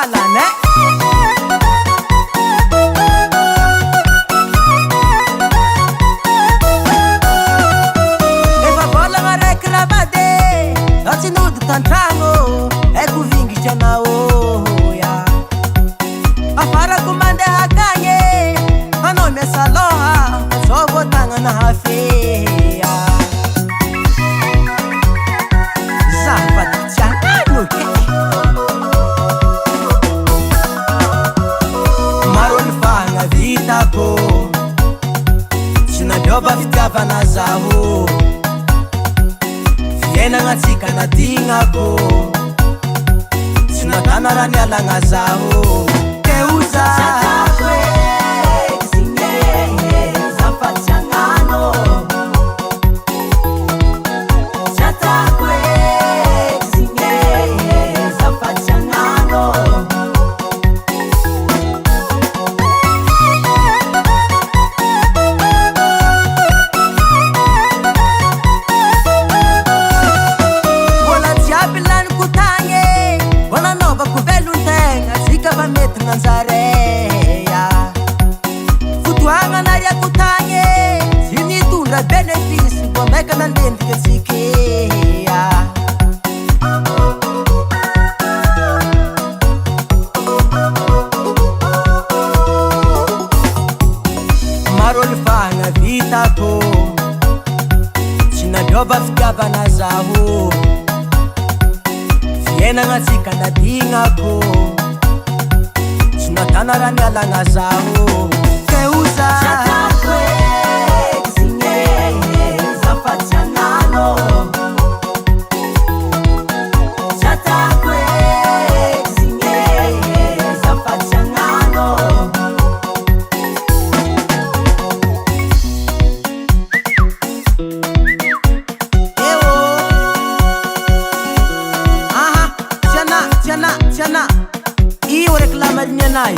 halane efa volagna raiky ravade ao tsy nody tantragno aiko vingitry anao ya afarako mandeha akagny anao miasa loha zao vo tagnana hafea zafatitianano ke maro ny fagna vitako tsy nandrova fitiavana zaho fiainagnatsika nadignako tsy natana raha nialagna zaho ke oza futuangana ya kutanye sini tunda benefisi kwa meka na ndendike sikia maro lifanga vitako sinadova fitiavana zaho fiainagnatsika nadignako natana raha nialagna zaho ke oza tiana io reclama di mia nai